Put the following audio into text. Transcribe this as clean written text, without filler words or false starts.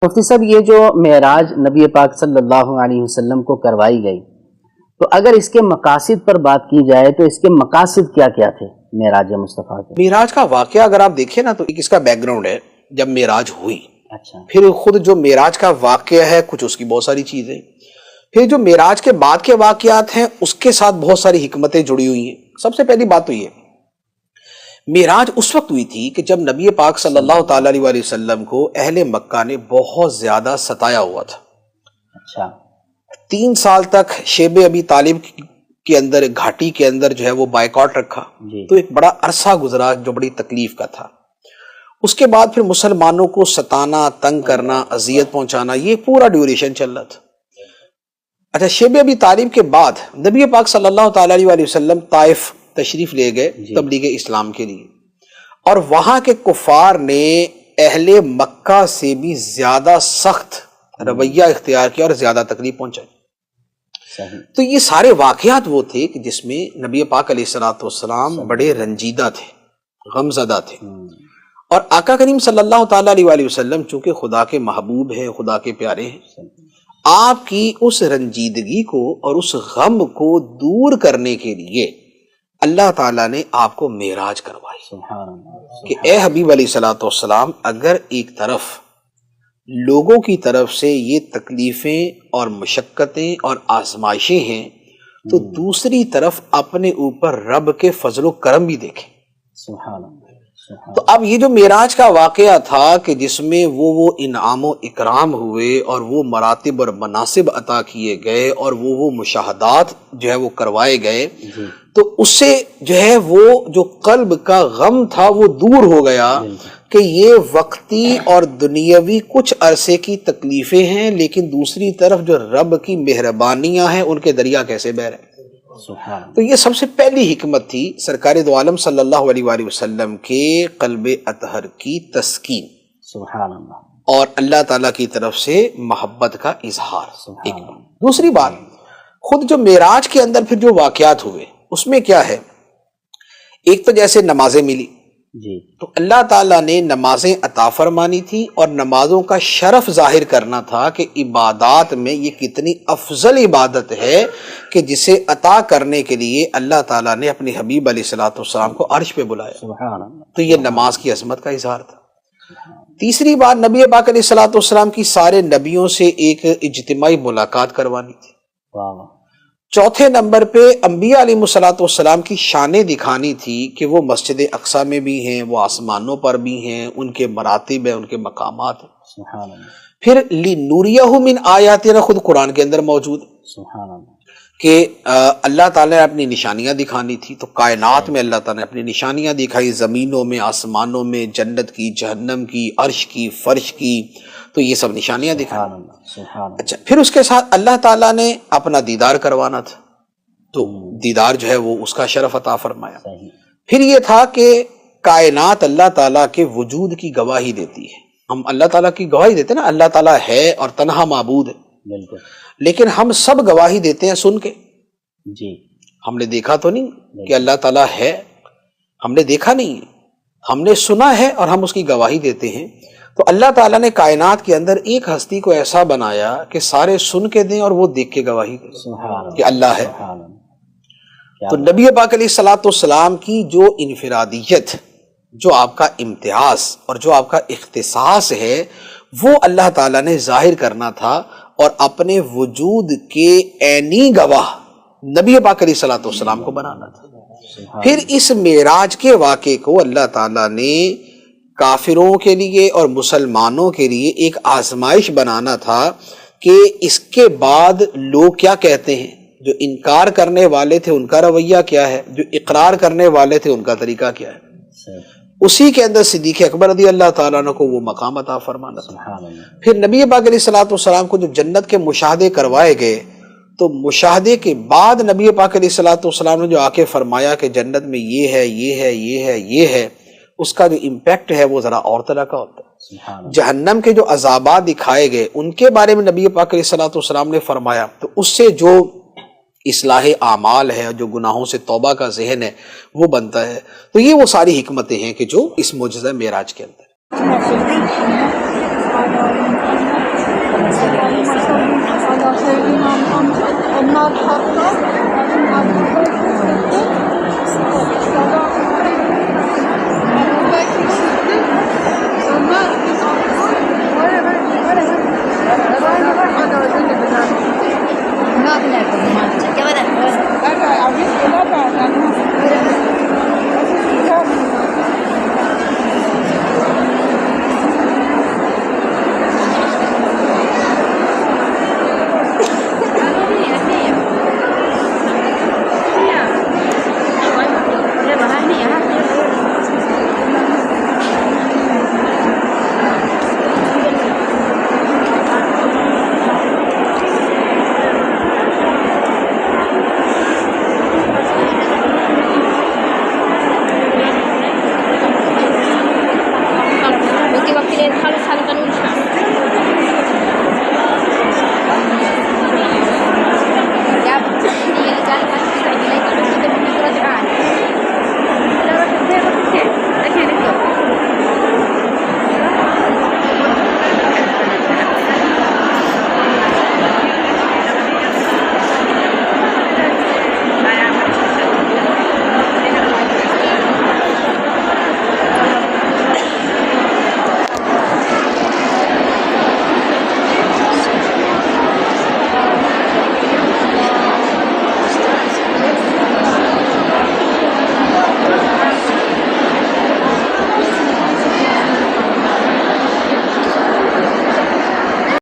مفتی صاحب یہ جو معراج نبی پاک صلی اللہ علیہ وسلم کو کروائی گئی، تو اگر اس کے مقاصد پر بات کی جائے تو اس کے مقاصد کیا کیا تھے معراج مصطفیٰ کے؟ معراج کا واقعہ اگر آپ دیکھیں نا تو اس کا بیک گراؤنڈ ہے جب معراج ہوئی، اچھا، پھر خود جو معراج کا واقعہ ہے کچھ اس کی بہت ساری چیزیں، پھر جو معراج کے بعد کے واقعات ہیں اس کے ساتھ بہت ساری حکمتیں جڑی ہوئی ہیں۔ سب سے پہلی بات تو یہ معراج اس وقت ہوئی تھی کہ جب نبی پاک صلی اللہ تعالی علیہ وسلم کو اہل مکہ نے بہت زیادہ ستایا ہوا تھا۔ اچھا، 3 سال تک شیب ابی طالب کے اندر گھاٹی کے اندر جو ہے وہ بائیکاٹ رکھا، تو ایک بڑا عرصہ گزرا جو بڑی تکلیف کا تھا۔ اس کے بعد پھر مسلمانوں کو ستانا، تنگ کرنا، اذیت پہنچانا، یہ پورا ڈیوریشن چل رہا تھا۔ اچھا، شیب ابی طالب کے بعد نبی پاک صلی اللہ تعالی علیہ وسلم طائف تشریف لے گئے تبلیغ اسلام کے لیے، اور وہاں کے کفار نے اہل مکہ سے بھی زیادہ سخت رویہ اختیار کیا اور زیادہ تکلیف پہنچائی۔ تو یہ سارے واقعات وہ تھے کہ جس میں نبی پاک علیہ الصلوۃ والسلام بڑے رنجیدہ تھے، غم زدہ تھے، اور آقا کریم صلی اللہ تعالی علیہ وسلم چونکہ خدا کے محبوب ہیں، خدا کے پیارے ہیں، آپ کی اس رنجیدگی کو اور اس غم کو دور کرنے کے لیے اللہ تعالیٰ نے آپ کو معراج کروائی کہ اے حبیب علیہ الصلوۃ والسلام، اگر ایک طرف لوگوں کی طرف سے یہ تکلیفیں اور مشقتیں اور آزمائشیں ہیں تو دوسری طرف اپنے اوپر رب کے فضل و کرم بھی دیکھیں۔ تو اب یہ جو معراج کا واقعہ تھا کہ جس میں وہ انعام و اکرام ہوئے اور وہ مراتب اور مناصب عطا کیے گئے اور وہ مشاہدات جو ہے وہ کروائے گئے، تو اس سے جو ہے وہ جو قلب کا غم تھا وہ دور ہو گیا کہ یہ وقتی اور دنیاوی کچھ عرصے کی تکلیفیں ہیں، لیکن دوسری طرف جو رب کی مہربانیاں ہیں ان کے دریا کیسے بہ رہے ہیں۔ تو یہ سب سے پہلی حکمت تھی سرکار دو عالم صلی اللہ علیہ وآلہ وسلم کے قلب اطہر کی تسکین، سبحان اللہ، اور اللہ تعالیٰ کی طرف سے محبت کا اظہار۔ دوسری بات، خود جو معراج کے اندر پھر جو واقعات ہوئے اس میں کیا ہے، ایک تو جیسے نمازیں ملی، تو اللہ تعالیٰ نے نمازیں عطا فرمانی تھی اور نمازوں کا شرف ظاہر کرنا تھا کہ عبادات میں یہ کتنی افضل عبادت ہے کہ جسے عطا کرنے کے لیے اللہ تعالیٰ نے اپنے حبیب علیہ الصلوۃ والسلام کو عرش پہ بلایا۔ تو یہ نماز کی عظمت کا اظہار تھا۔ تیسری بات، نبی پاک علیہ الصلوۃ والسلام کی سارے نبیوں سے ایک اجتماعی ملاقات کروانی تھی۔ چوتھے نمبر پہ انبیاء علیہ الصلوۃ والسلام کی شانیں دکھانی تھی کہ وہ مسجد اقصیٰ میں بھی ہیں، وہ آسمانوں پر بھی ہیں، ان کے مراتب ہیں، ان کے مقامات ہیں۔ پھر لِنُرِيَهُ مِنْ آیَاتِنَا خود قرآن کے اندر موجود ہے کہ اللہ تعالیٰ نے اپنی نشانیاں دکھانی تھی، تو کائنات میں اللہ تعالیٰ نے اپنی نشانیاں دکھائی، زمینوں میں، آسمانوں میں، جنت کی، جہنم کی، عرش کی، فرش کی، تو یہ سب نشانیاں دکھائی۔ اچھا، پھر اس کے ساتھ اللہ تعالیٰ نے اپنا دیدار کروانا تھا، تو دیدار جو ہے وہ اس کا شرف عطا فرمایا۔ پھر یہ تھا کہ کائنات اللہ تعالیٰ کے وجود کی گواہی دیتی ہے، ہم اللہ تعالیٰ کی گواہی دیتے ہیں نا، اللہ تعالیٰ ہے اور تنہا معبود ہے، لیکن ہم سب گواہی دیتے ہیں سن کے، ہم نے دیکھا تو نہیں کہ اللہ تعالیٰ ہے، ہم نے دیکھا نہیں ہے، ہم نے سنا ہے اور ہم اس کی گواہی دیتے ہیں۔ تو اللہ تعالیٰ نے کائنات کے اندر ایک ہستی کو ایسا بنایا کہ سارے سن کے دیں اور وہ دیکھ کے گواہی دیں کہ اللہ ہے۔ تو نبی پاک علیہ الصلوۃ والسلام کی جو انفرادیت، جو آپ کا امتیاز اور جو آپ کا اختصاص ہے، وہ اللہ تعالیٰ نے ظاہر کرنا تھا اور اپنے وجود کے عینی گواہ نبی پاک علیہ الصلوۃ والسلام کو بنانا تھا۔ پھر اس معراج کے واقعے کو اللہ تعالیٰ نے کافروں کے لیے اور مسلمانوں کے لیے ایک آزمائش بنانا تھا کہ اس کے بعد لوگ کیا کہتے ہیں، جو انکار کرنے والے تھے ان کا رویہ کیا ہے، جو اقرار کرنے والے تھے ان کا طریقہ کیا ہے۔ اسی کے اندر صدیق اکبر رضی اللہ تعالیٰ عنہ کو وہ مقام عطا فرمانا تھا۔ پھر نبی پاک علیہ الصلوۃ والسلام کو جو جنت کے مشاہدے کروائے گئے، تو مشاہدے کے بعد نبی پاک علیہ الصلوۃ والسلام نے جو آ کے فرمایا کہ جنت میں یہ ہے، یہ ہے، یہ ہے، یہ ہے، اس کا جو امپیکٹ ہے وہ ذرا اور طرح کا ہوتا ہے۔ جہنم کے جو عذابات دکھائے گئے ان کے بارے میں نبی پاک علیہ الصلوۃ والسلام نے فرمایا، تو اس سے جو اصلاح اعمال ہے، جو گناہوں سے توبہ کا ذہن ہے وہ بنتا ہے۔ تو یہ وہ ساری حکمتیں ہیں کہ جو اس معجزہ معراج کے اندر